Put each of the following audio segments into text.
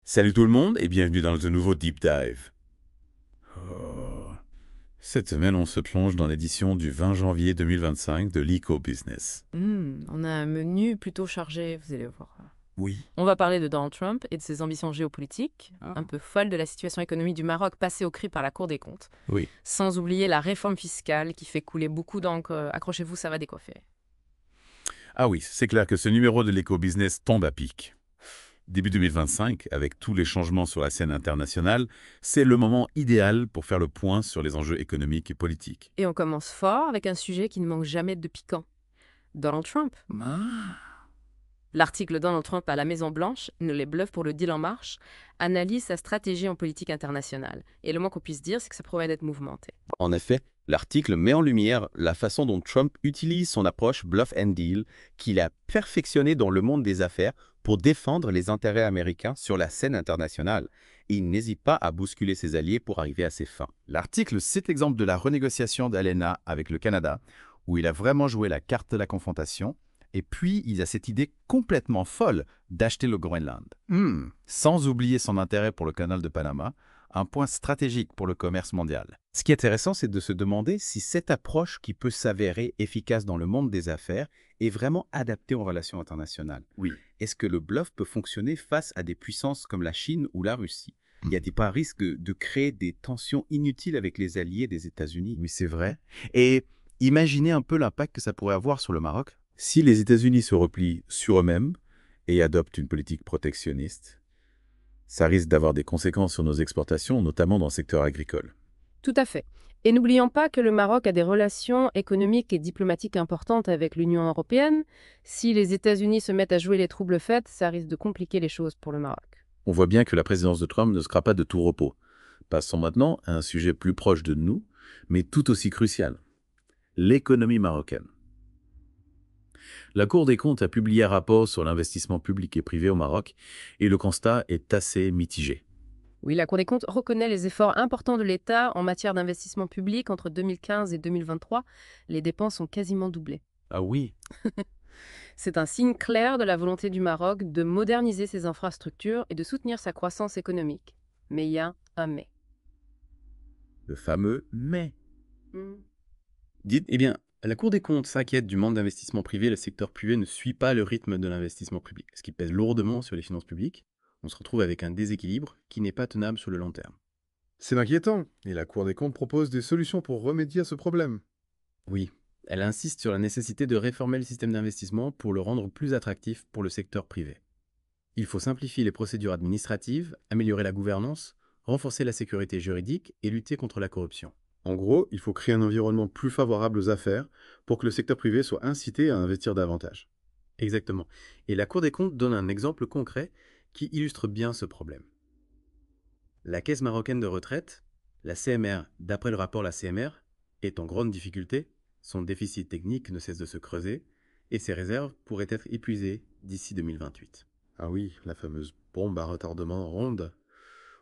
Salut tout le monde et bienvenue dans ce nouveau Deep Dive. Oh. Cette semaine, on se plonge dans l'édition du 20 janvier 2025 de l'Eco-Business. On a un menu plutôt chargé, vous allez voir. Oui. On va parler de Donald Trump et de ses ambitions géopolitiques, Ah. un peu folles de la situation économique du Maroc passée au cri par la Cour des comptes, Oui. sans oublier la réforme fiscale qui fait couler beaucoup d'encre. Accrochez-vous, ça va décoiffer. Ah oui, c'est clair que ce numéro de l'Eco-Business tombe à pic. Début 2025, avec tous les changements sur la scène internationale, c'est le moment idéal pour faire le point sur les enjeux économiques et politiques. Et on commence fort avec un sujet qui ne manque jamais de piquant. Donald Trump. L'article Donald Trump à la Maison-Blanche, ne les bluffe pour le deal en marche, analyse sa stratégie en politique internationale. Et le moins qu'on puisse dire, c'est que ça promet d'être mouvementé. En effet, l'article met en lumière la façon dont Trump utilise son approche bluff and deal qu'il a perfectionnée dans le monde des affaires pour défendre les intérêts américains sur la scène internationale. Et il n'hésite pas à bousculer ses alliés pour arriver à ses fins. L'article cite l'exemple de la renégociation d'ALENA avec le Canada, où il a vraiment joué la carte de la confrontation. Et puis, il a cette idée complètement folle d'acheter le Groenland. Sans oublier son intérêt pour le canal de Panama, un point stratégique pour le commerce mondial. Ce qui est intéressant, c'est de se demander si cette approche qui peut s'avérer efficace dans le monde des affaires est vraiment adaptée aux relations internationales. Oui. Est-ce que le bluff peut fonctionner face à des puissances comme la Chine ou la Russie? Il y a pas risque de créer des tensions inutiles avec les alliés des États-Unis. Oui, c'est vrai. Et imaginez un peu l'impact que ça pourrait avoir sur le Maroc. Si les États-Unis se replient sur eux-mêmes et adoptent une politique protectionniste, ça risque d'avoir des conséquences sur nos exportations, notamment dans le secteur agricole. Tout à fait. Et n'oublions pas que le Maroc a des relations économiques et diplomatiques importantes avec l'Union européenne. Si les États-Unis se mettent à jouer les troubles faits, ça risque de compliquer les choses pour le Maroc. On voit bien que la présidence de Trump ne sera pas de tout repos. Passons maintenant à un sujet plus proche de nous, mais tout aussi crucial. L'économie marocaine. La Cour des comptes a publié un rapport sur l'investissement public et privé au Maroc et le constat est assez mitigé. Oui, la Cour des comptes reconnaît les efforts importants de l'État en matière d'investissement public entre 2015 et 2023. Les dépenses ont quasiment doublé. Ah oui. C'est un signe clair de la volonté du Maroc de moderniser ses infrastructures et de soutenir sa croissance économique. Mais il y a un mais. Le fameux « mais ». Dites, la Cour des comptes s'inquiète du manque d'investissement privé. Le secteur privé ne suit pas le rythme de l'investissement public, ce qui pèse lourdement sur les finances publiques. On se retrouve avec un déséquilibre qui n'est pas tenable sur le long terme. C'est inquiétant, et la Cour des comptes propose des solutions pour remédier à ce problème. Oui, elle insiste sur la nécessité de réformer le système d'investissement pour le rendre plus attractif pour le secteur privé. Il faut simplifier les procédures administratives, améliorer la gouvernance, renforcer la sécurité juridique et lutter contre la corruption. En gros, il faut créer un environnement plus favorable aux affaires pour que le secteur privé soit incité à investir davantage. Exactement. Et la Cour des comptes donne un exemple concret qui illustre bien ce problème. La Caisse marocaine de retraite, la CMR, d'après le rapport la CMR, est en grande difficulté, son déficit technique ne cesse de se creuser, et ses réserves pourraient être épuisées d'ici 2028. Ah oui, la fameuse bombe à retardement ronde.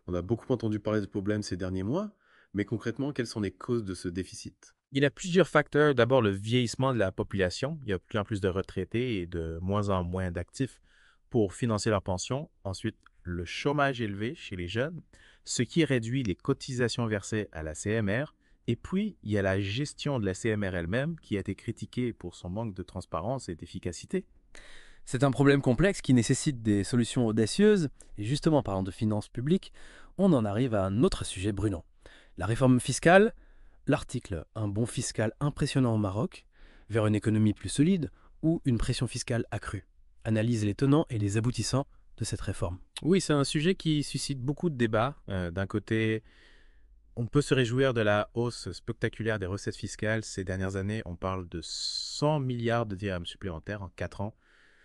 On a beaucoup entendu parler de ce problème ces derniers mois, mais concrètement, quelles sont les causes de ce déficit? Il y a plusieurs facteurs. D'abord, le vieillissement de la population. Il y a de plus en plus de retraités et de moins en moins d'actifs pour financer leur pension. Ensuite, le chômage élevé chez les jeunes, ce qui réduit les cotisations versées à la CMR. Et puis, il y a la gestion de la CMR elle-même qui a été critiquée pour son manque de transparence et d'efficacité. C'est un problème complexe qui nécessite des solutions audacieuses. Et justement, parlant de finances publiques, on en arrive à un autre sujet brûlant. La réforme fiscale, l'article « Un bon fiscal impressionnant au Maroc, vers une économie plus solide ou une pression fiscale accrue » analyse les tenants et les aboutissants de cette réforme. Oui, c'est un sujet qui suscite beaucoup de débats. D'un côté, on peut se réjouir de la hausse spectaculaire des recettes fiscales. Ces dernières années, on parle de 100 milliards de dirhams supplémentaires en 4 ans.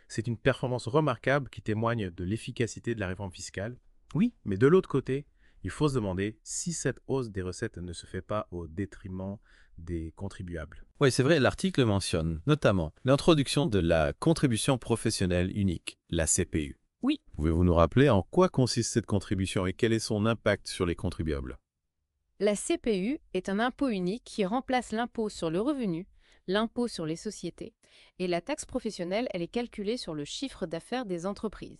C'est une performance remarquable qui témoigne de l'efficacité de la réforme fiscale. Oui, mais de l'autre côté, il faut se demander si cette hausse des recettes ne se fait pas au détriment des contribuables. Oui, c'est vrai, l'article mentionne notamment l'introduction de la contribution professionnelle unique, la CPU. Oui. Pouvez-vous nous rappeler en quoi consiste cette contribution et quel est son impact sur les contribuables? La CPU est un impôt unique qui remplace l'impôt sur le revenu, l'impôt sur les sociétés, et la taxe professionnelle, elle est calculée sur le chiffre d'affaires des entreprises.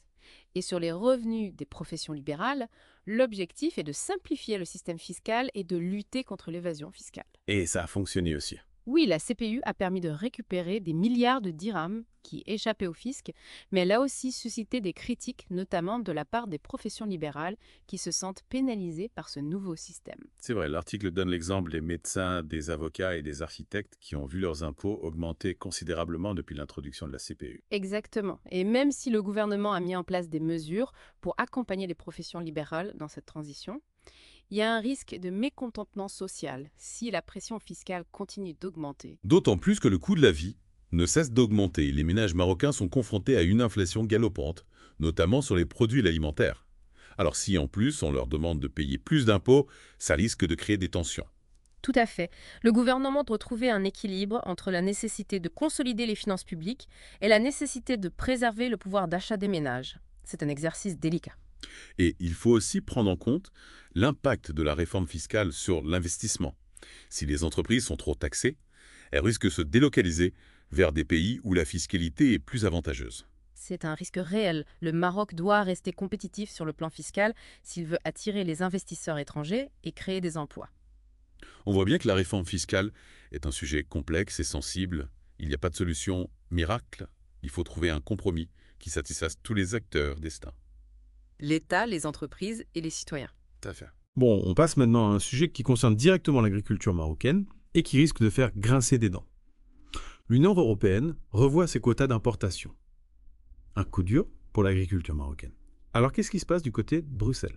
Et sur les revenus des professions libérales, l'objectif est de simplifier le système fiscal et de lutter contre l'évasion fiscale. Et ça a fonctionné aussi. Oui, la CPU a permis de récupérer des milliards de dirhams qui échappaient au fisc, mais elle a aussi suscité des critiques, notamment de la part des professions libérales qui se sentent pénalisées par ce nouveau système. C'est vrai, l'article donne l'exemple des médecins, des avocats et des architectes qui ont vu leurs impôts augmenter considérablement depuis l'introduction de la CPU. Exactement. Et même si le gouvernement a mis en place des mesures pour accompagner les professions libérales dans cette transition, il y a un risque de mécontentement social si la pression fiscale continue d'augmenter. D'autant plus que le coût de la vie ne cesse d'augmenter. Les ménages marocains sont confrontés à une inflation galopante, notamment sur les produits alimentaires. Alors si en plus on leur demande de payer plus d'impôts, ça risque de créer des tensions. Tout à fait. Le gouvernement doit trouver un équilibre entre la nécessité de consolider les finances publiques et la nécessité de préserver le pouvoir d'achat des ménages. C'est un exercice délicat. Et il faut aussi prendre en compte l'impact de la réforme fiscale sur l'investissement. Si les entreprises sont trop taxées, elles risquent de se délocaliser vers des pays où la fiscalité est plus avantageuse. C'est un risque réel. Le Maroc doit rester compétitif sur le plan fiscal s'il veut attirer les investisseurs étrangers et créer des emplois. On voit bien que la réforme fiscale est un sujet complexe et sensible. Il n'y a pas de solution miracle. Il faut trouver un compromis qui satisfasse tous les acteurs d'Estaing. L'État, les entreprises et les citoyens. Tout à fait. Bon, on passe maintenant à un sujet qui concerne directement l'agriculture marocaine et qui risque de faire grincer des dents. L'Union européenne revoit ses quotas d'importation. Un coup dur pour l'agriculture marocaine. Alors qu'est-ce qui se passe du côté de Bruxelles ?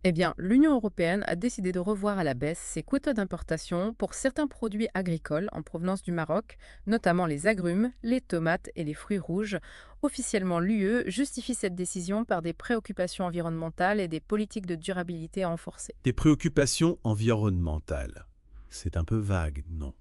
Eh bien, l'Union européenne a décidé de revoir à la baisse ses quotas d'importation pour certains produits agricoles en provenance du Maroc, notamment les agrumes, les tomates et les fruits rouges. Officiellement, l'UE justifie cette décision par des préoccupations environnementales et des politiques de durabilité renforcées. Des préoccupations environnementales. C'est un peu vague, non ?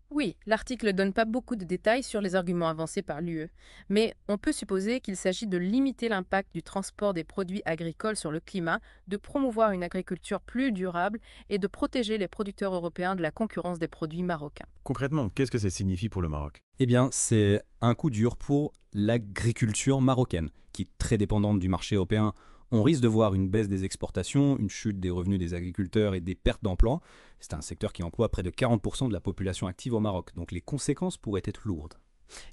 Oui, l'article ne donne pas beaucoup de détails sur les arguments avancés par l'UE, mais on peut supposer qu'il s'agit de limiter l'impact du transport des produits agricoles sur le climat, de promouvoir une agriculture plus durable et de protéger les producteurs européens de la concurrence des produits marocains. Concrètement, qu'est-ce que ça signifie pour le Maroc ? Eh bien, c'est un coup dur pour l'agriculture marocaine, qui est très dépendante du marché européen. On risque de voir une baisse des exportations, une chute des revenus des agriculteurs et des pertes d'emplois. C'est un secteur qui emploie près de 40% de la population active au Maroc, donc les conséquences pourraient être lourdes.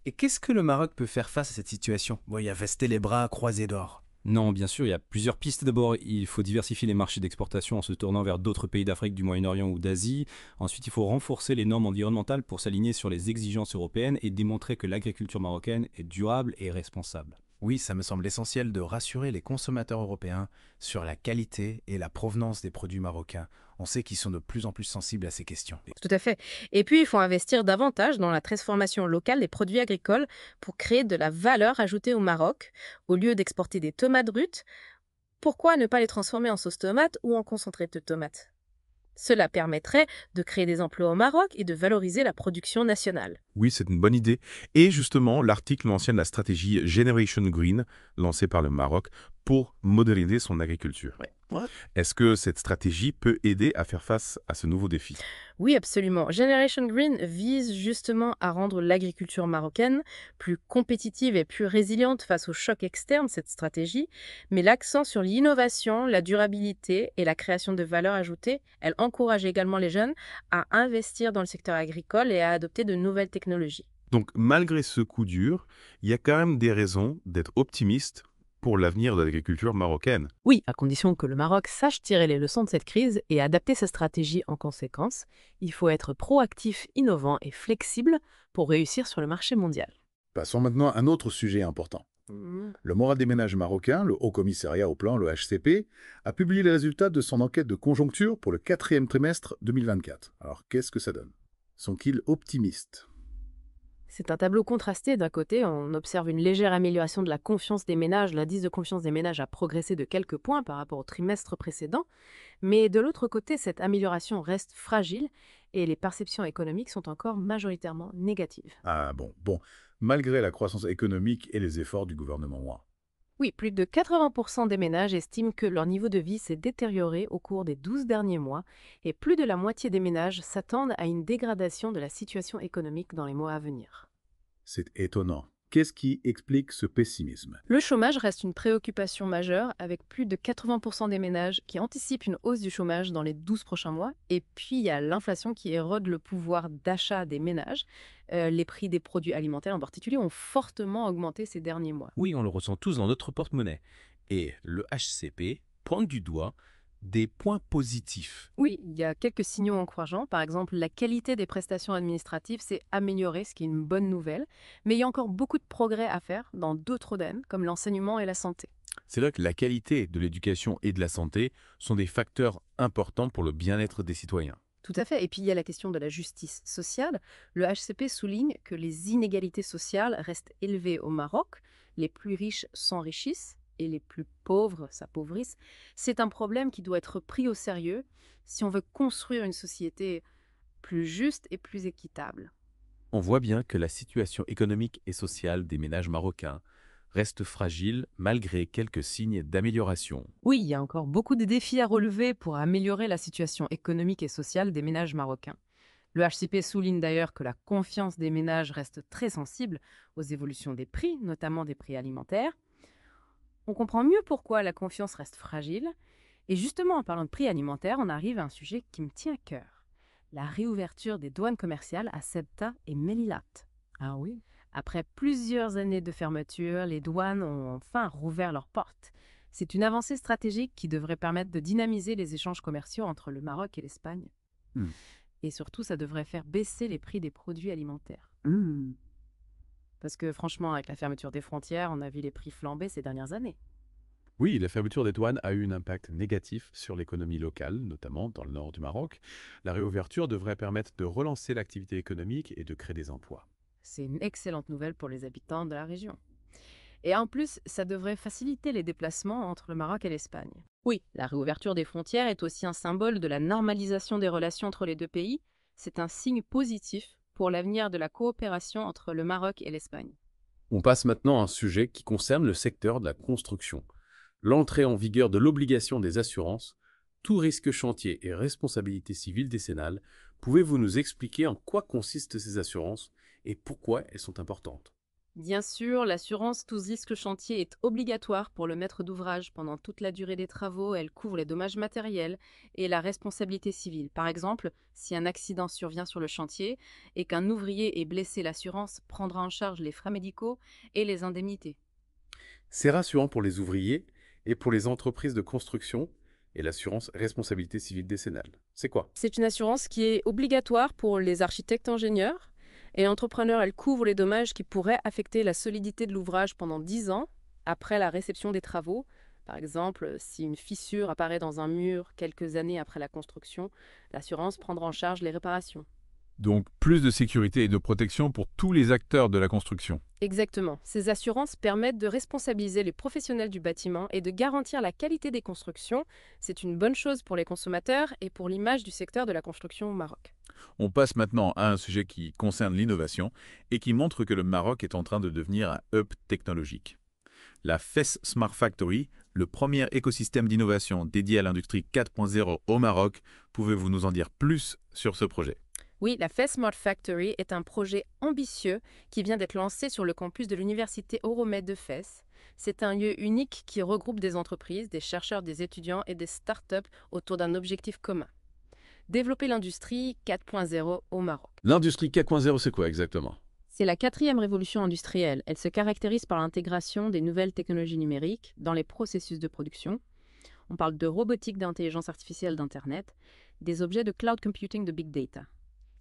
Et qu'est-ce que le Maroc peut faire face à cette situation ? Bon, il y a rester les bras croisés d'or. Non, bien sûr, il y a plusieurs pistes. D'abord, il faut diversifier les marchés d'exportation en se tournant vers d'autres pays d'Afrique, du Moyen-Orient ou d'Asie. Ensuite, il faut renforcer les normes environnementales pour s'aligner sur les exigences européennes et démontrer que l'agriculture marocaine est durable et responsable. Oui, ça me semble essentiel de rassurer les consommateurs européens sur la qualité et la provenance des produits marocains. On sait qu'ils sont de plus en plus sensibles à ces questions. Tout à fait. Et puis, il faut investir davantage dans la transformation locale des produits agricoles pour créer de la valeur ajoutée au Maroc. Au lieu d'exporter des tomates brutes, pourquoi ne pas les transformer en sauce tomate ou en concentré de tomates ? Cela permettrait de créer des emplois au Maroc et de valoriser la production nationale. Oui, c'est une bonne idée. Et justement, l'article mentionne la stratégie Generation Green lancée par le Maroc pour moderniser son agriculture. Est-ce que cette stratégie peut aider à faire face à ce nouveau défi ? Oui, absolument. Generation Green vise justement à rendre l'agriculture marocaine plus compétitive et plus résiliente face aux chocs externes, cette stratégie, mais l'accent sur l'innovation, la durabilité et la création de valeur ajoutée, elle encourage également les jeunes à investir dans le secteur agricole et à adopter de nouvelles technologies. Donc, malgré ce coup dur, il y a quand même des raisons d'être optimiste pour l'avenir de l'agriculture marocaine. Oui, à condition que le Maroc sache tirer les leçons de cette crise et adapter sa stratégie en conséquence. Il faut être proactif, innovant et flexible pour réussir sur le marché mondial. Passons maintenant à un autre sujet important. Le moral des ménages marocains, le Haut Commissariat au Plan, le HCP, a publié les résultats de son enquête de conjoncture pour le 4e trimestre 2024. Alors, qu'est-ce que ça donne ? Sont-ils optimistes ? C'est un tableau contrasté. D'un côté, on observe une légère amélioration de la confiance des ménages. L'indice de confiance des ménages a progressé de quelques points par rapport au trimestre précédent. Mais de l'autre côté, cette amélioration reste fragile et les perceptions économiques sont encore majoritairement négatives. Ah bon, malgré la croissance économique et les efforts du gouvernement moi. Oui, plus de 80% des ménages estiment que leur niveau de vie s'est détérioré au cours des 12 derniers mois et plus de la moitié des ménages s'attendent à une dégradation de la situation économique dans les mois à venir. C'est étonnant. Qu'est-ce qui explique ce pessimisme? Le chômage reste une préoccupation majeure, avec plus de 80% des ménages qui anticipent une hausse du chômage dans les 12 prochains mois. Et puis, il y a l'inflation qui érode le pouvoir d'achat des ménages. Les prix des produits alimentaires en particulier ont fortement augmenté ces derniers mois. Oui, on le ressent tous dans notre porte-monnaie. Et le HCP pointe du doigt des points positifs. Oui, il y a quelques signaux encourageants. Par exemple, la qualité des prestations administratives s'est améliorée, ce qui est une bonne nouvelle. Mais il y a encore beaucoup de progrès à faire dans d'autres domaines, comme l'enseignement et la santé. C'est là que la qualité de l'éducation et de la santé sont des facteurs importants pour le bien-être des citoyens. Tout à fait. Et puis, il y a la question de la justice sociale. Le HCP souligne que les inégalités sociales restent élevées au Maroc. Les plus riches s'enrichissent et les plus pauvres s'appauvrissent. C'est un problème qui doit être pris au sérieux si on veut construire une société plus juste et plus équitable. On voit bien que la situation économique et sociale des ménages marocains reste fragile malgré quelques signes d'amélioration. Oui, il y a encore beaucoup de défis à relever pour améliorer la situation économique et sociale des ménages marocains. Le HCP souligne d'ailleurs que la confiance des ménages reste très sensible aux évolutions des prix, notamment des prix alimentaires. On comprend mieux pourquoi la confiance reste fragile. Et justement, en parlant de prix alimentaires, on arrive à un sujet qui me tient à cœur. La réouverture des douanes commerciales à Ceuta et Melillat. Ah oui? Après plusieurs années de fermeture, les douanes ont enfin rouvert leurs portes. C'est une avancée stratégique qui devrait permettre de dynamiser les échanges commerciaux entre le Maroc et l'Espagne. Et surtout, ça devrait faire baisser les prix des produits alimentaires. Parce que franchement, avec la fermeture des frontières, on a vu les prix flamber ces dernières années. Oui, la fermeture des douanes a eu un impact négatif sur l'économie locale, notamment dans le nord du Maroc. La réouverture devrait permettre de relancer l'activité économique et de créer des emplois. C'est une excellente nouvelle pour les habitants de la région. Et en plus, ça devrait faciliter les déplacements entre le Maroc et l'Espagne. Oui, la réouverture des frontières est aussi un symbole de la normalisation des relations entre les deux pays. C'est un signe positif pour l'avenir de la coopération entre le Maroc et l'Espagne. On passe maintenant à un sujet qui concerne le secteur de la construction. L'entrée en vigueur de l'obligation des assurances, tout risque chantier et responsabilité civile décennale. Pouvez-vous nous expliquer en quoi consistent ces assurances et pourquoi elles sont importantes? Bien sûr, l'assurance tous risques chantier est obligatoire pour le maître d'ouvrage pendant toute la durée des travaux. Elle couvre les dommages matériels et la responsabilité civile. Par exemple, si un accident survient sur le chantier et qu'un ouvrier est blessé, l'assurance prendra en charge les frais médicaux et les indemnités. C'est rassurant pour les ouvriers et pour les entreprises de construction et l'assurance responsabilité civile décennale. C'est quoi? C'est une assurance qui est obligatoire pour les architectes-ingénieurs. Et l'entrepreneur, elle couvre les dommages qui pourraient affecter la solidité de l'ouvrage pendant 10 ans après la réception des travaux. Par exemple, si une fissure apparaît dans un mur quelques années après la construction, l'assurance prendra en charge les réparations. Donc plus de sécurité et de protection pour tous les acteurs de la construction. Exactement. Ces assurances permettent de responsabiliser les professionnels du bâtiment et de garantir la qualité des constructions. C'est une bonne chose pour les consommateurs et pour l'image du secteur de la construction au Maroc. On passe maintenant à un sujet qui concerne l'innovation et qui montre que le Maroc est en train de devenir un hub technologique. La FES Smart Factory, le premier écosystème d'innovation dédié à l'industrie 4.0 au Maroc, pouvez-vous nous en dire plus sur ce projet? Oui, la FES Smart Factory est un projet ambitieux qui vient d'être lancé sur le campus de l'université Euromed de Fès. C'est un lieu unique qui regroupe des entreprises, des chercheurs, des étudiants et des startups autour d'un objectif commun. Développer l'industrie 4.0 au Maroc. L'industrie 4.0, c'est quoi exactement? C'est la 4e révolution industrielle. Elle se caractérise par l'intégration des nouvelles technologies numériques dans les processus de production. On parle de robotique, d'intelligence artificielle, d'Internet, des objets de cloud computing, de big data.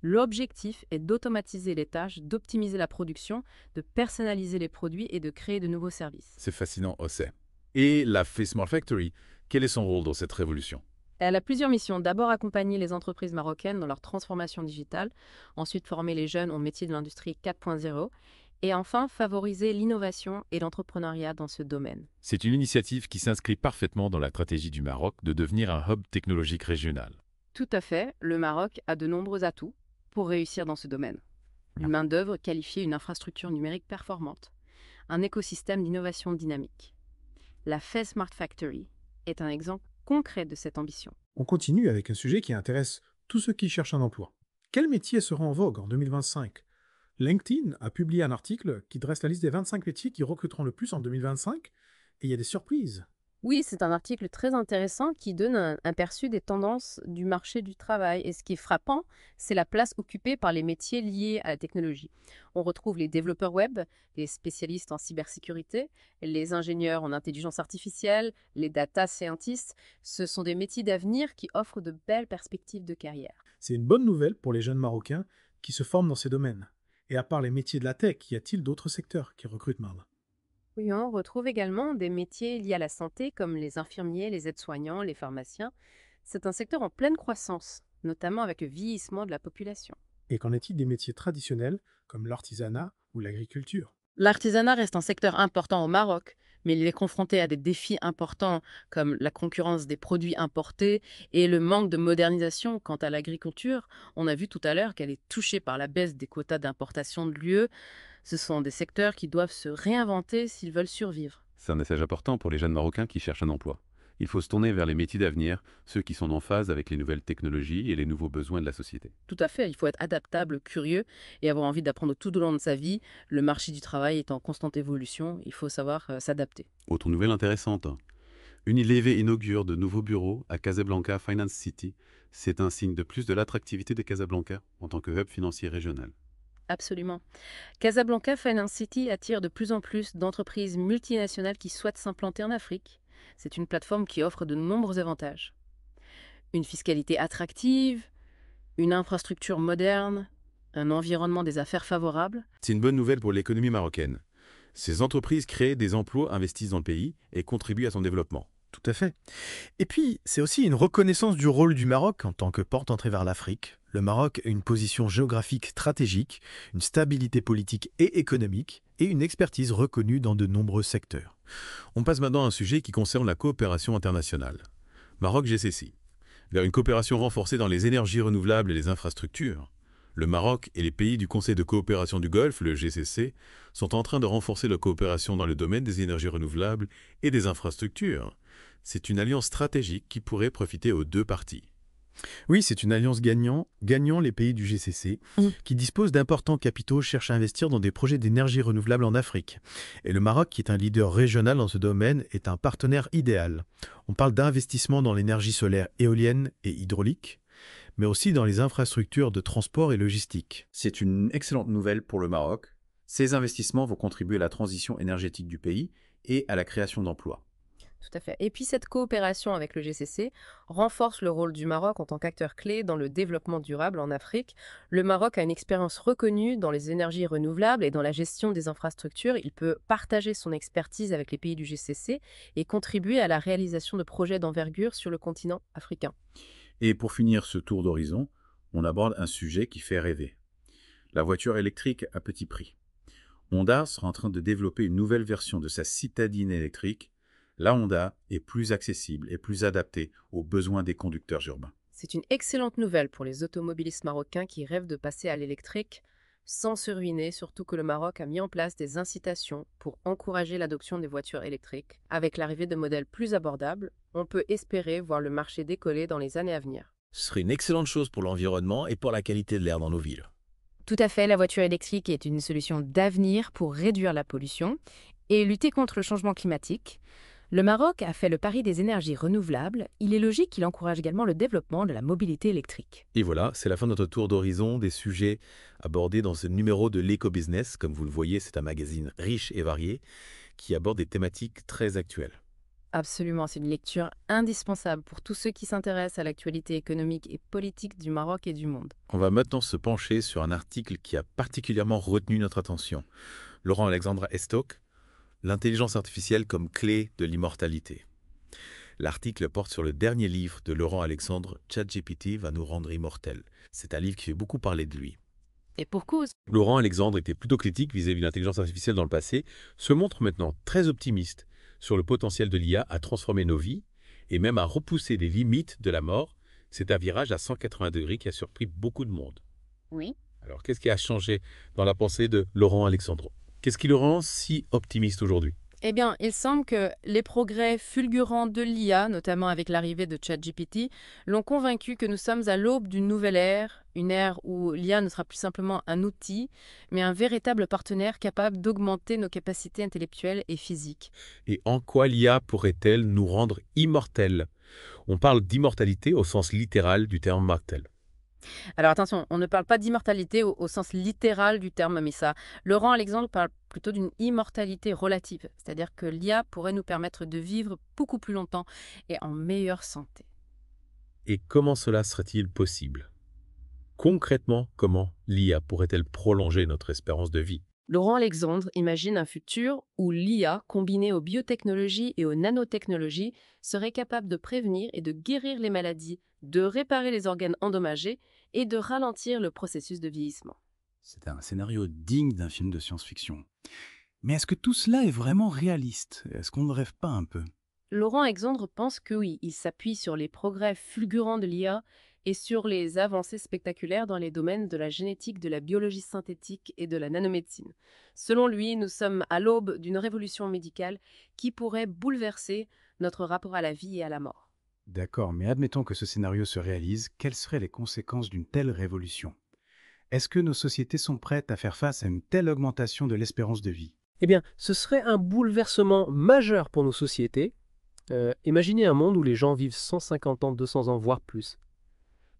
L'objectif est d'automatiser les tâches, d'optimiser la production, de personnaliser les produits et de créer de nouveaux services. C'est fascinant, c'est. Et la FES Smart Factory, quel est son rôle dans cette révolution? Elle a plusieurs missions. D'abord, accompagner les entreprises marocaines dans leur transformation digitale. Ensuite, former les jeunes aux métiers de l'industrie 4.0. Et enfin, favoriser l'innovation et l'entrepreneuriat dans ce domaine. C'est une initiative qui s'inscrit parfaitement dans la stratégie du Maroc de devenir un hub technologique régional. Tout à fait. Le Maroc a de nombreux atouts pour réussir dans ce domaine. Une main-d'œuvre qualifiée, une infrastructure numérique performante, un écosystème d'innovation dynamique. La FES Smart Factory est un exemple concret de cette ambition. On continue avec un sujet qui intéresse tous ceux qui cherchent un emploi. Quel métier sera en vogue en 2025? LinkedIn a publié un article qui dresse la liste des 25 métiers qui recruteront le plus en 2025, et il y a des surprises. Oui, c'est un article très intéressant qui donne un aperçu des tendances du marché du travail. Et ce qui est frappant, c'est la place occupée par les métiers liés à la technologie. On retrouve les développeurs web, les spécialistes en cybersécurité, les ingénieurs en intelligence artificielle, les data scientists. Ce sont des métiers d'avenir qui offrent de belles perspectives de carrière. C'est une bonne nouvelle pour les jeunes Marocains qui se forment dans ces domaines. Et à part les métiers de la tech, y a-t-il d'autres secteurs qui recrutent mal? Oui, on retrouve également des métiers liés à la santé comme les infirmiers, les aides-soignants, les pharmaciens. C'est un secteur en pleine croissance, notamment avec le vieillissement de la population. Et qu'en est-il des métiers traditionnels comme l'artisanat ou l'agriculture? L'artisanat reste un secteur important au Maroc, mais il est confronté à des défis importants comme la concurrence des produits importés et le manque de modernisation. Quant à l'agriculture, on a vu tout à l'heure qu'elle est touchée par la baisse des quotas d'importation de l'UE. Ce sont des secteurs qui doivent se réinventer s'ils veulent survivre. C'est un message important pour les jeunes Marocains qui cherchent un emploi. Il faut se tourner vers les métiers d'avenir, ceux qui sont en phase avec les nouvelles technologies et les nouveaux besoins de la société. Tout à fait, il faut être adaptable, curieux et avoir envie d'apprendre tout au long de sa vie. Le marché du travail est en constante évolution, il faut savoir s'adapter. Autre nouvelle intéressante. Unilever inaugure de nouveaux bureaux à Casablanca Finance City. C'est un signe de plus de l'attractivité de Casablanca en tant que hub financier régional. Absolument. Casablanca Finance City attire de plus en plus d'entreprises multinationales qui souhaitent s'implanter en Afrique. C'est une plateforme qui offre de nombreux avantages. Une fiscalité attractive, une infrastructure moderne, un environnement des affaires favorable. C'est une bonne nouvelle pour l'économie marocaine. Ces entreprises créent des emplois, investissent dans le pays et contribuent à son développement. Tout à fait. Et puis, c'est aussi une reconnaissance du rôle du Maroc en tant que porte-entrée vers l'Afrique. Le Maroc a une position géographique stratégique, une stabilité politique et économique, et une expertise reconnue dans de nombreux secteurs. On passe maintenant à un sujet qui concerne la coopération internationale. Maroc-GCC. Vers une coopération renforcée dans les énergies renouvelables et les infrastructures. Le Maroc et les pays du Conseil de coopération du Golfe, le GCC, sont en train de renforcer leur coopération dans le domaine des énergies renouvelables et des infrastructures. C'est une alliance stratégique qui pourrait profiter aux deux parties. Oui, c'est une alliance gagnant les pays du GCC, qui disposent d'importants capitaux, cherchent à investir dans des projets d'énergie renouvelable en Afrique. Et le Maroc, qui est un leader régional dans ce domaine, est un partenaire idéal. On parle d'investissement dans l'énergie solaire éolienne et hydraulique, mais aussi dans les infrastructures de transport et logistique. C'est une excellente nouvelle pour le Maroc. Ces investissements vont contribuer à la transition énergétique du pays et à la création d'emplois. Tout à fait. Et puis cette coopération avec le GCC renforce le rôle du Maroc en tant qu'acteur clé dans le développement durable en Afrique. Le Maroc a une expérience reconnue dans les énergies renouvelables et dans la gestion des infrastructures. Il peut partager son expertise avec les pays du GCC et contribuer à la réalisation de projets d'envergure sur le continent africain. Et pour finir ce tour d'horizon, on aborde un sujet qui fait rêver. La voiture électrique à petit prix. Honda sera en train de développer une nouvelle version de sa citadine électrique. La Honda est plus accessible et plus adaptée aux besoins des conducteurs urbains. C'est une excellente nouvelle pour les automobilistes marocains qui rêvent de passer à l'électrique sans se ruiner, surtout que le Maroc a mis en place des incitations pour encourager l'adoption des voitures électriques. Avec l'arrivée de modèles plus abordables, on peut espérer voir le marché décoller dans les années à venir. Ce serait une excellente chose pour l'environnement et pour la qualité de l'air dans nos villes. Tout à fait, la voiture électrique est une solution d'avenir pour réduire la pollution et lutter contre le changement climatique. Le Maroc a fait le pari des énergies renouvelables. Il est logique qu'il encourage également le développement de la mobilité électrique. Et voilà, c'est la fin de notre tour d'horizon des sujets abordés dans ce numéro de l'Eco-Business. Comme vous le voyez, c'est un magazine riche et varié qui aborde des thématiques très actuelles. Absolument, c'est une lecture indispensable pour tous ceux qui s'intéressent à l'actualité économique et politique du Maroc et du monde. On va maintenant se pencher sur un article qui a particulièrement retenu notre attention. Laurent Alexandre Estoc, l'intelligence artificielle comme clé de l'immortalité. L'article porte sur le dernier livre de Laurent Alexandre, ChatGPT va nous rendre immortels. C'est un livre qui fait beaucoup parler de lui. Et pour cause. Laurent Alexandre était plutôt critique vis-à-vis de l'intelligence artificielle dans le passé, se montre maintenant très optimiste sur le potentiel de l'IA à transformer nos vies et même à repousser les limites de la mort. C'est un virage à 180 degrés qui a surpris beaucoup de monde. Oui. Alors, qu'est-ce qui a changé dans la pensée de Laurent Alexandre ? Qu'est-ce qui le rend si optimiste aujourd'hui ? Eh bien, il semble que les progrès fulgurants de l'IA, notamment avec l'arrivée de ChatGPT, l'ont convaincu que nous sommes à l'aube d'une nouvelle ère, une ère où l'IA ne sera plus simplement un outil, mais un véritable partenaire capable d'augmenter nos capacités intellectuelles et physiques. Et en quoi l'IA pourrait-elle nous rendre immortels? On parle d'immortalité au sens littéral du terme mortel. Alors attention, on ne parle pas d'immortalité au sens littéral du terme, mais ça, Laurent Alexandre parle plutôt d'une immortalité relative, c'est-à-dire que l'IA pourrait nous permettre de vivre beaucoup plus longtemps et en meilleure santé. Et comment cela serait-il possible? Concrètement, comment l'IA pourrait-elle prolonger notre espérance de vie? Laurent Alexandre imagine un futur où l'IA, combinée aux biotechnologies et aux nanotechnologies, serait capable de prévenir et de guérir les maladies, de réparer les organes endommagés et de ralentir le processus de vieillissement. C'est un scénario digne d'un film de science-fiction. Mais est-ce que tout cela est vraiment réaliste? Est-ce qu'on ne rêve pas un peu? Laurent Alexandre pense que oui, il s'appuie sur les progrès fulgurants de l'IA et sur les avancées spectaculaires dans les domaines de la génétique, de la biologie synthétique et de la nanomédecine. Selon lui, nous sommes à l'aube d'une révolution médicale qui pourrait bouleverser notre rapport à la vie et à la mort. D'accord, mais admettons que ce scénario se réalise, quelles seraient les conséquences d'une telle révolution? Est-ce que nos sociétés sont prêtes à faire face à une telle augmentation de l'espérance de vie? Eh bien, ce serait un bouleversement majeur pour nos sociétés. Imaginez un monde où les gens vivent 150 ans, 200 ans, voire plus.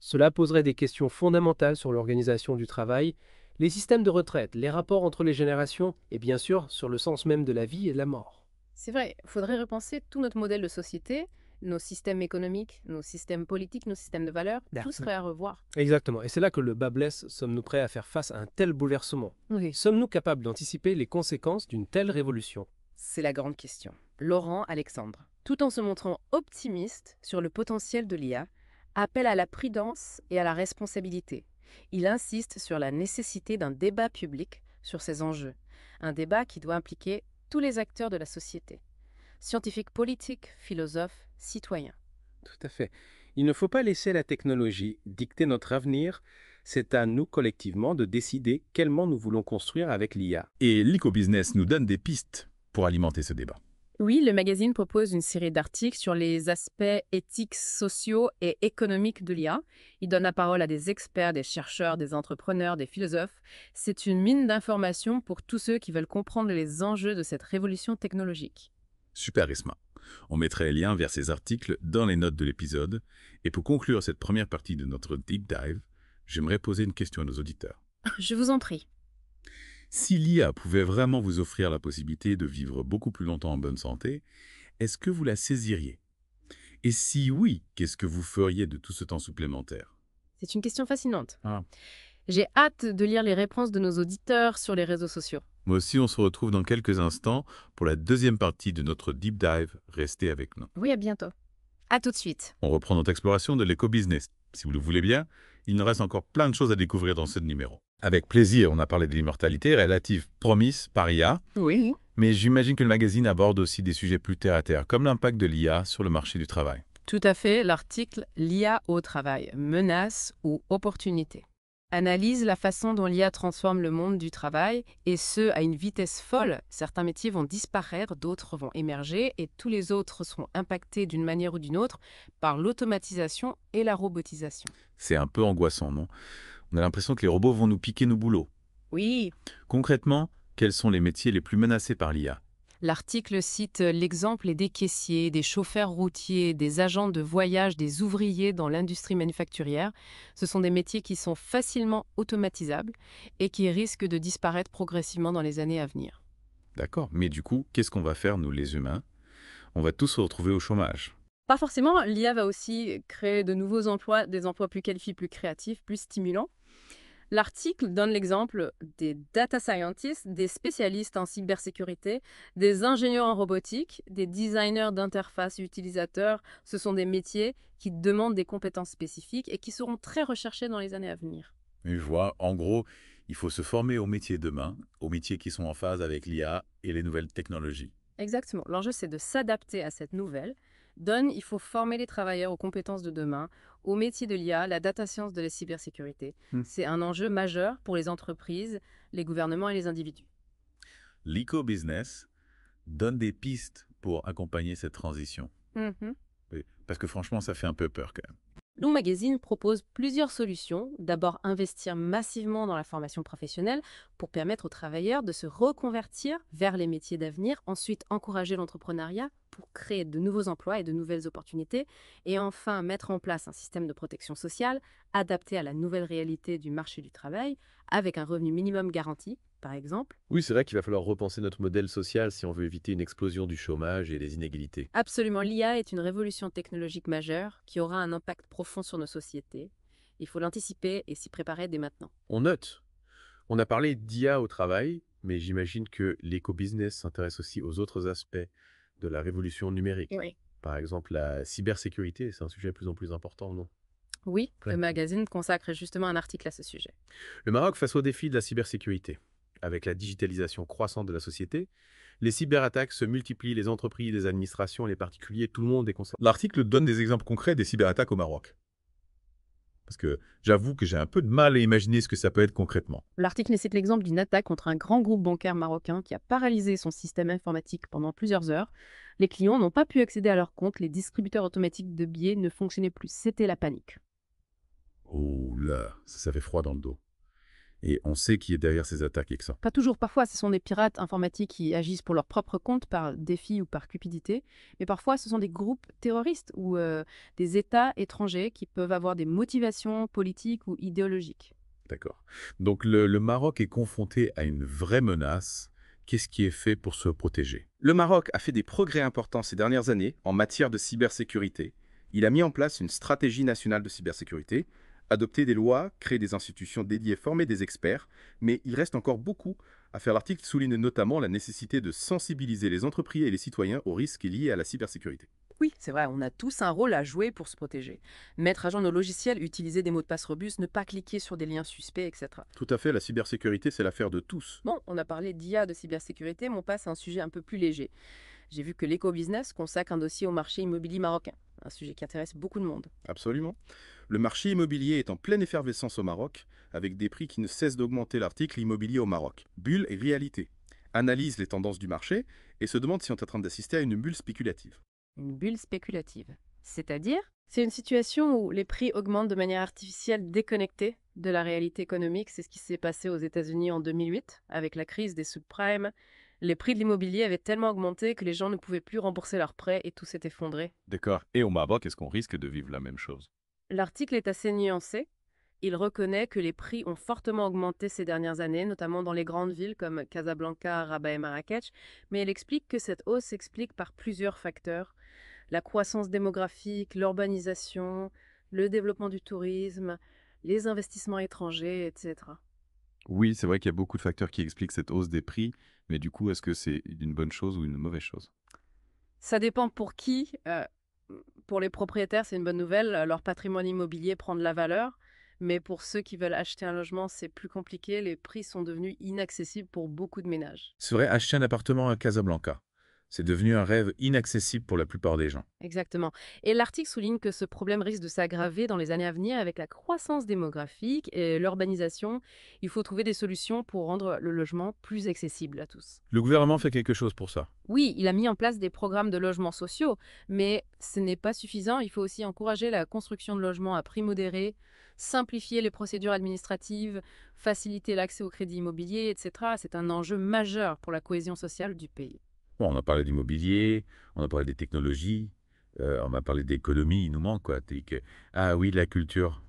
Cela poserait des questions fondamentales sur l'organisation du travail, les systèmes de retraite, les rapports entre les générations et bien sûr sur le sens même de la vie et de la mort. C'est vrai, il faudrait repenser tout notre modèle de société, nos systèmes économiques, nos systèmes politiques, nos systèmes de valeurs, tout serait à revoir. Exactement, et c'est là que le bas blesse. Sommes-nous prêts à faire face à un tel bouleversement? Oui. Sommes-nous capables d'anticiper les conséquences d'une telle révolution? C'est la grande question. Laurent Alexandre, tout en se montrant optimiste sur le potentiel de l'IA, appelle à la prudence et à la responsabilité. Il insiste sur la nécessité d'un débat public sur ces enjeux, un débat qui doit impliquer tous les acteurs de la société, scientifiques, politiques, philosophes, citoyens. Tout à fait. Il ne faut pas laisser la technologie dicter notre avenir. C'est à nous collectivement de décider quel monde nous voulons construire avec l'IA. Et l'Ecobusiness nous donne des pistes pour alimenter ce débat. Oui, le magazine propose une série d'articles sur les aspects éthiques, sociaux et économiques de l'IA. Il donne la parole à des experts, des chercheurs, des entrepreneurs, des philosophes. C'est une mine d'informations pour tous ceux qui veulent comprendre les enjeux de cette révolution technologique. Super Isma. On mettrait les liens vers ces articles dans les notes de l'épisode. Et pour conclure cette première partie de notre deep dive, j'aimerais poser une question à nos auditeurs. Je vous en prie. Si l'IA pouvait vraiment vous offrir la possibilité de vivre beaucoup plus longtemps en bonne santé, est-ce que vous la saisiriez? Et si oui, qu'est-ce que vous feriez de tout ce temps supplémentaire? C'est une question fascinante. Ah. J'ai hâte de lire les réponses de nos auditeurs sur les réseaux sociaux. Moi aussi, on se retrouve dans quelques instants pour la deuxième partie de notre deep dive. Restez avec nous. Oui, à bientôt. À tout de suite. On reprend notre exploration de l'éco-business. Si vous le voulez bien, il nous reste encore plein de choses à découvrir dans ce numéro. Avec plaisir, on a parlé de l'immortalité relative promise par IA. Oui. Mais j'imagine que le magazine aborde aussi des sujets plus terre-à-terre, comme l'impact de l'IA sur le marché du travail. Tout à fait. L'article « L'IA au travail, menace ou opportunité » analyse la façon dont l'IA transforme le monde du travail, et ce, à une vitesse folle. Certains métiers vont disparaître, d'autres vont émerger, et tous les autres seront impactés d'une manière ou d'une autre par l'automatisation et la robotisation. C'est un peu angoissant, non? On a l'impression que les robots vont nous piquer nos boulots. Oui. Concrètement, quels sont les métiers les plus menacés par l'IA? L'article cite l'exemple des caissiers, des chauffeurs routiers, des agents de voyage, des ouvriers dans l'industrie manufacturière. Ce sont des métiers qui sont facilement automatisables et qui risquent de disparaître progressivement dans les années à venir. D'accord, mais du coup, qu'est-ce qu'on va faire, nous les humains? On va tous se retrouver au chômage. Pas forcément, l'IA va aussi créer de nouveaux emplois, des emplois plus qualifiés, plus créatifs, plus stimulants. L'article donne l'exemple des data scientists, des spécialistes en cybersécurité, des ingénieurs en robotique, des designers d'interfaces utilisateurs. Ce sont des métiers qui demandent des compétences spécifiques et qui seront très recherchés dans les années à venir. Je vois, en gros, il faut se former aux métiers demain, aux métiers qui sont en phase avec l'IA et les nouvelles technologies. Exactement. L'enjeu, c'est de s'adapter à cette nouvelle donne, il faut former les travailleurs aux compétences de demain, au métier de l'IA, la data science de la cybersécurité. C'est un enjeu majeur pour les entreprises, les gouvernements et les individus. L'Eco-Business donne des pistes pour accompagner cette transition. Oui, parce que franchement, ça fait un peu peur quand même. Loom Magazine propose plusieurs solutions. D'abord, investir massivement dans la formation professionnelle pour permettre aux travailleurs de se reconvertir vers les métiers d'avenir. Ensuite, encourager l'entrepreneuriat pour créer de nouveaux emplois et de nouvelles opportunités. Et enfin, mettre en place un système de protection sociale adapté à la nouvelle réalité du marché du travail, avec un revenu minimum garanti, par exemple. Oui, c'est vrai qu'il va falloir repenser notre modèle social si on veut éviter une explosion du chômage et des inégalités. Absolument, l'IA est une révolution technologique majeure qui aura un impact profond sur nos sociétés. Il faut l'anticiper et s'y préparer dès maintenant. On note. On a parlé d'IA au travail, mais j'imagine que l'éco-business s'intéresse aussi aux autres aspects de la révolution numérique. Oui. Par exemple, la cybersécurité, c'est un sujet de plus en plus important, non? Oui, Ouais. le magazine consacre justement un article à ce sujet. Le Maroc face au défi de la cybersécurité. Avec la digitalisation croissante de la société, les cyberattaques se multiplient, les entreprises, les administrations, les particuliers, tout le monde est concerné. L'article donne des exemples concrets des cyberattaques au Maroc. Parce que j'avoue que j'ai un peu de mal à imaginer ce que ça peut être concrètement. L'article cite l'exemple d'une attaque contre un grand groupe bancaire marocain qui a paralysé son système informatique pendant plusieurs heures. Les clients n'ont pas pu accéder à leurs comptes, les distributeurs automatiques de billets ne fonctionnaient plus. C'était la panique. Oh là, ça fait froid dans le dos. Et on sait qui est derrière ces attaques et que ça. Pas toujours, parfois ce sont des pirates informatiques qui agissent pour leur propre compte par défi ou par cupidité, mais parfois ce sont des groupes terroristes ou des États étrangers qui peuvent avoir des motivations politiques ou idéologiques. D'accord. Donc le Maroc est confronté à une vraie menace. Qu'est-ce qui est fait pour se protéger? Le Maroc a fait des progrès importants ces dernières années en matière de cybersécurité. Il a mis en place une stratégie nationale de cybersécurité, adopté des lois, créé des institutions dédiées, formé des experts, mais il reste encore beaucoup à faire. L'article souligne notamment la nécessité de sensibiliser les entreprises et les citoyens aux risques liés à la cybersécurité. Oui, c'est vrai, on a tous un rôle à jouer pour se protéger. Mettre à jour nos logiciels, utiliser des mots de passe robustes, ne pas cliquer sur des liens suspects, etc. Tout à fait, la cybersécurité, c'est l'affaire de tous. Bon, on a parlé d'IA, de cybersécurité, mais on passe à un sujet un peu plus léger. J'ai vu que l'éco-business consacre un dossier au marché immobilier marocain, un sujet qui intéresse beaucoup de monde. Absolument. Le marché immobilier est en pleine effervescence au Maroc, avec des prix qui ne cessent d'augmenter. L'article Immobilier au Maroc. Bulle et réalité. Analyse les tendances du marché et se demande si on est en train d'assister à une bulle spéculative. Une bulle spéculative. C'est-à-dire, c'est une situation où les prix augmentent de manière artificielle déconnectée de la réalité économique. C'est ce qui s'est passé aux États-Unis en 2008, avec la crise des subprimes. Les prix de l'immobilier avaient tellement augmenté que les gens ne pouvaient plus rembourser leurs prêts et tout s'est effondré. D'accord. Et au Maroc, est-ce qu'on risque de vivre la même chose? L'article est assez nuancé. Il reconnaît que les prix ont fortement augmenté ces dernières années, notamment dans les grandes villes comme Casablanca, Rabat et Marrakech, mais il explique que cette hausse s'explique par plusieurs facteurs. La croissance démographique, l'urbanisation, le développement du tourisme, les investissements étrangers, etc. Oui, c'est vrai qu'il y a beaucoup de facteurs qui expliquent cette hausse des prix, mais du coup, est-ce que c'est une bonne chose ou une mauvaise chose? Ça dépend pour qui. Pour les propriétaires, c'est une bonne nouvelle. Leur patrimoine immobilier prend de la valeur. Mais pour ceux qui veulent acheter un logement, c'est plus compliqué. Les prix sont devenus inaccessibles pour beaucoup de ménages. C'est vrai, acheter un appartement à Casablanca, c'est devenu un rêve inaccessible pour la plupart des gens. Exactement. Et l'article souligne que ce problème risque de s'aggraver dans les années à venir avec la croissance démographique et l'urbanisation. Il faut trouver des solutions pour rendre le logement plus accessible à tous. Le gouvernement fait quelque chose pour ça. Oui, il a mis en place des programmes de logements sociaux, mais ce n'est pas suffisant. Il faut aussi encourager la construction de logements à prix modéré, simplifier les procédures administratives, faciliter l'accès au crédit immobilier, etc. C'est un enjeu majeur pour la cohésion sociale du pays. Bon, on a parlé d'immobilier, on a parlé des technologies, on a parlé d'économie, il nous manque quoi. Ah oui, la culture.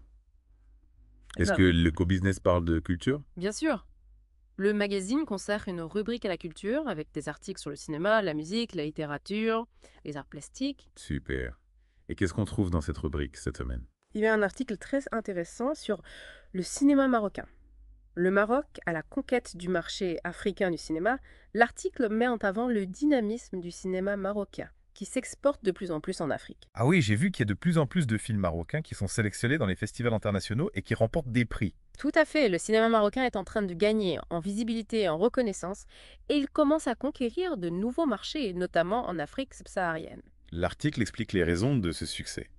Est-ce que le co-business parle de culture? Bien sûr. Le magazine consacre une rubrique à la culture avec des articles sur le cinéma, la musique, la littérature, les arts plastiques. Super. Et qu'est-ce qu'on trouve dans cette rubrique cette semaine? Il y a un article très intéressant sur le cinéma marocain. Le Maroc à la conquête du marché africain du cinéma, l'article met en avant le dynamisme du cinéma marocain, qui s'exporte de plus en plus en Afrique. Ah oui, j'ai vu qu'il y a de plus en plus de films marocains qui sont sélectionnés dans les festivals internationaux et qui remportent des prix. Tout à fait, le cinéma marocain est en train de gagner en visibilité et en reconnaissance, et il commence à conquérir de nouveaux marchés, notamment en Afrique subsaharienne. L'article explique les raisons de ce succès.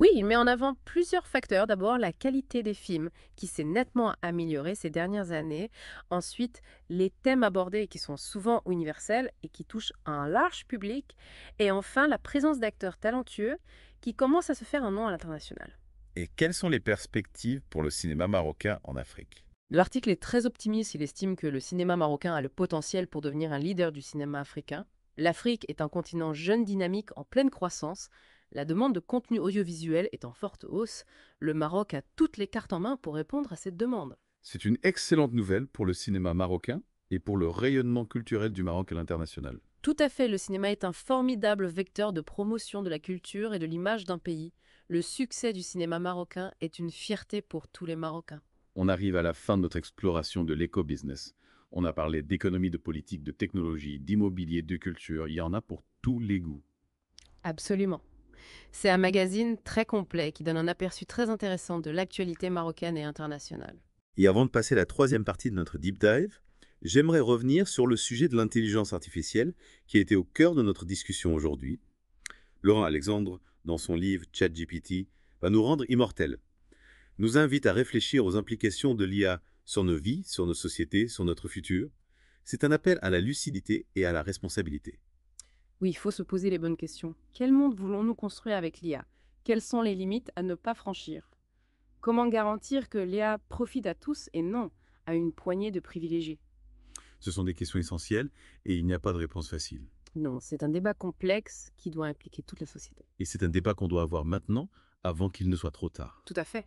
Oui, il met en avant plusieurs facteurs. D'abord, la qualité des films, qui s'est nettement améliorée ces dernières années. Ensuite, les thèmes abordés, qui sont souvent universels et qui touchent un large public. Et enfin, la présence d'acteurs talentueux qui commencent à se faire un nom à l'international. Et quelles sont les perspectives pour le cinéma marocain en Afrique? L'article est très optimiste. Il estime que le cinéma marocain a le potentiel pour devenir un leader du cinéma africain. L'Afrique est un continent jeune, dynamique, en pleine croissance. La demande de contenu audiovisuel est en forte hausse. Le Maroc a toutes les cartes en main pour répondre à cette demande. C'est une excellente nouvelle pour le cinéma marocain et pour le rayonnement culturel du Maroc à l'international. Tout à fait, le cinéma est un formidable vecteur de promotion de la culture et de l'image d'un pays. Le succès du cinéma marocain est une fierté pour tous les Marocains. On arrive à la fin de notre exploration de l'éco-business. On a parlé d'économie, de politique, de technologie, d'immobilier, de culture. Il y en a pour tous les goûts. Absolument. C'est un magazine très complet qui donne un aperçu très intéressant de l'actualité marocaine et internationale. Et avant de passer à la troisième partie de notre deep dive, j'aimerais revenir sur le sujet de l'intelligence artificielle qui a été au cœur de notre discussion aujourd'hui. Laurent Alexandre, dans son livre ChatGPT, va nous rendre immortels. Nous invite à réfléchir aux implications de l'IA sur nos vies, sur nos sociétés, sur notre futur. C'est un appel à la lucidité et à la responsabilité. Oui, il faut se poser les bonnes questions. Quel monde voulons-nous construire avec l'IA? Quelles sont les limites à ne pas franchir? Comment garantir que l'IA profite à tous et non à une poignée de privilégiés? Ce sont des questions essentielles et il n'y a pas de réponse facile. Non, c'est un débat complexe qui doit impliquer toute la société. Et c'est un débat qu'on doit avoir maintenant, avant qu'il ne soit trop tard. Tout à fait.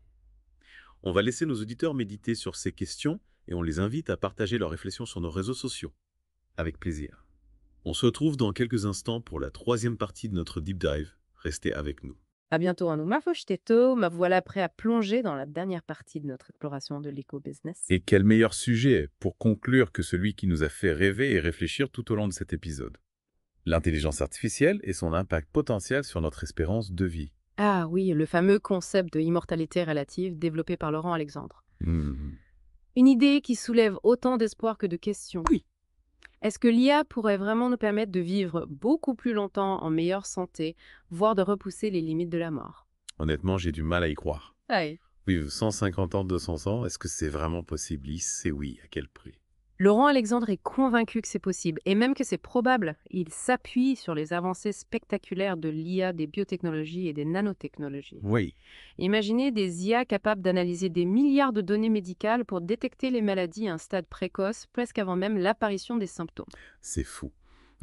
On va laisser nos auditeurs méditer sur ces questions et on les invite à partager leurs réflexions sur nos réseaux sociaux. Avec plaisir. On se retrouve dans quelques instants pour la troisième partie de notre deep dive. Restez avec nous. À bientôt, Anou Mafoshtetto. Me voilà prêt à plonger dans la dernière partie de notre exploration de l'éco-business. Et quel meilleur sujet pour conclure que celui qui nous a fait rêver et réfléchir tout au long de cet épisode. L'intelligence artificielle et son impact potentiel sur notre espérance de vie. Ah oui, le fameux concept de immortalité relative développé par Laurent Alexandre. Une idée qui soulève autant d'espoir que de questions. Oui. Est-ce que l'IA pourrait vraiment nous permettre de vivre beaucoup plus longtemps en meilleure santé, voire de repousser les limites de la mort? Honnêtement, j'ai du mal à y croire. Oui. Vivre 150 ans, 200 ans, est-ce que c'est vraiment possible? C'est oui, à quel prix? Laurent Alexandre est convaincu que c'est possible, et même que c'est probable. Il s'appuie sur les avancées spectaculaires de l'IA, des biotechnologies et des nanotechnologies. Oui. Imaginez des IA capables d'analyser des milliards de données médicales pour détecter les maladies à un stade précoce, presque avant même l'apparition des symptômes. C'est fou.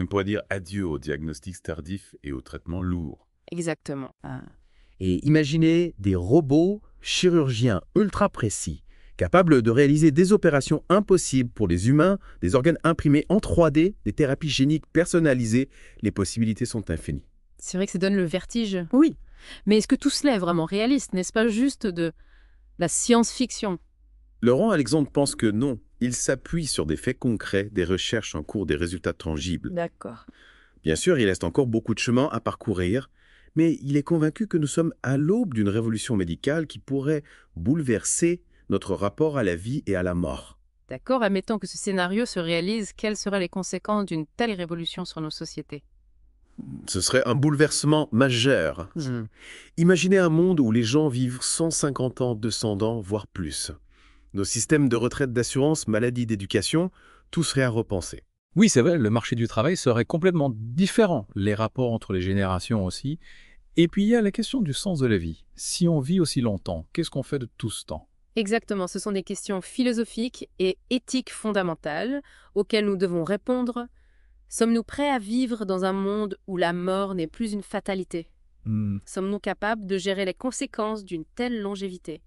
On pourrait dire adieu aux diagnostics tardifs et aux traitements lourds. Exactement. Et imaginez des robots chirurgiens ultra précis, capables de réaliser des opérations impossibles pour les humains, des organes imprimés en 3D, des thérapies géniques personnalisées. Les possibilités sont infinies. C'est vrai que ça donne le vertige. Oui. Mais est-ce que tout cela est vraiment réaliste? N'est-ce pas juste de la science-fiction? Laurent Alexandre pense que non. Il s'appuie sur des faits concrets, des recherches en cours, des résultats tangibles. D'accord. Bien sûr, il reste encore beaucoup de chemin à parcourir, mais il est convaincu que nous sommes à l'aube d'une révolution médicale qui pourrait bouleverser notre rapport à la vie et à la mort. D'accord, admettons que ce scénario se réalise, quelles seraient les conséquences d'une telle révolution sur nos sociétés? Ce serait un bouleversement majeur. Imaginez un monde où les gens vivent 150 ans, 200 ans, voire plus. Nos systèmes de retraite, d'assurance, maladie, d'éducation, tout serait à repenser. Oui, c'est vrai, le marché du travail serait complètement différent, les rapports entre les générations aussi. Et puis il y a la question du sens de la vie. Si on vit aussi longtemps, qu'est-ce qu'on fait de tout ce temps? Exactement, ce sont des questions philosophiques et éthiques fondamentales auxquelles nous devons répondre. Sommes-nous prêts à vivre dans un monde où la mort n'est plus une fatalité? Sommes-nous capables de gérer les conséquences d'une telle longévité?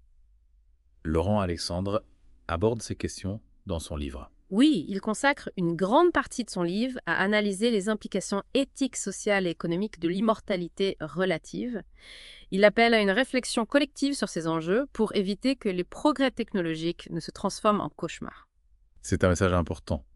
Laurent Alexandre aborde ces questions dans son livre. Oui, il consacre une grande partie de son livre à analyser les implications éthiques, sociales et économiques de l'immortalité relative. Il appelle à une réflexion collective sur ces enjeux pour éviter que les progrès technologiques ne se transforment en cauchemars. C'est un message important.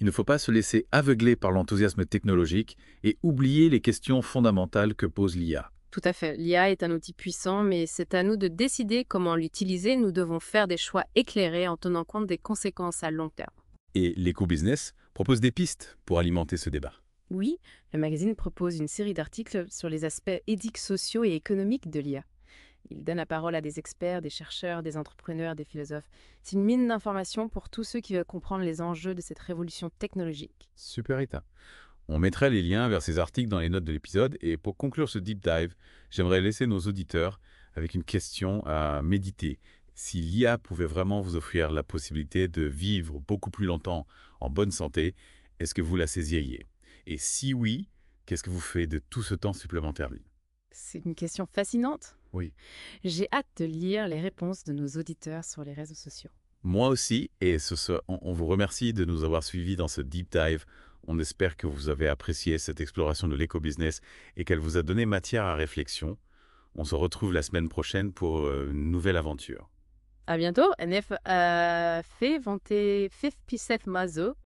Il ne faut pas se laisser aveugler par l'enthousiasme technologique et oublier les questions fondamentales que pose l'IA. Tout à fait. L'IA est un outil puissant, mais c'est à nous de décider comment l'utiliser. Nous devons faire des choix éclairés en tenant compte des conséquences à long terme. Et l'éco-business propose des pistes pour alimenter ce débat. Oui, le magazine propose une série d'articles sur les aspects éthiques, sociaux et économiques de l'IA. Il donne la parole à des experts, des chercheurs, des entrepreneurs, des philosophes. C'est une mine d'informations pour tous ceux qui veulent comprendre les enjeux de cette révolution technologique. Super Rita. On mettra les liens vers ces articles dans les notes de l'épisode. Et pour conclure ce deep dive, j'aimerais laisser nos auditeurs avec une question à méditer. Si l'IA pouvait vraiment vous offrir la possibilité de vivre beaucoup plus longtemps en bonne santé, est-ce que vous la saisiriez? Et si oui, qu'est-ce que vous faites de tout ce temps supplémentaire libre? C'est une question fascinante. Oui. J'ai hâte de lire les réponses de nos auditeurs sur les réseaux sociaux. Moi aussi, et on vous remercie de nous avoir suivis dans ce deep dive. On espère que vous avez apprécié cette exploration de l'éco-business et qu'elle vous a donné matière à réflexion. On se retrouve la semaine prochaine pour une nouvelle aventure. À bientôt. NF fait vanter 57 mazo.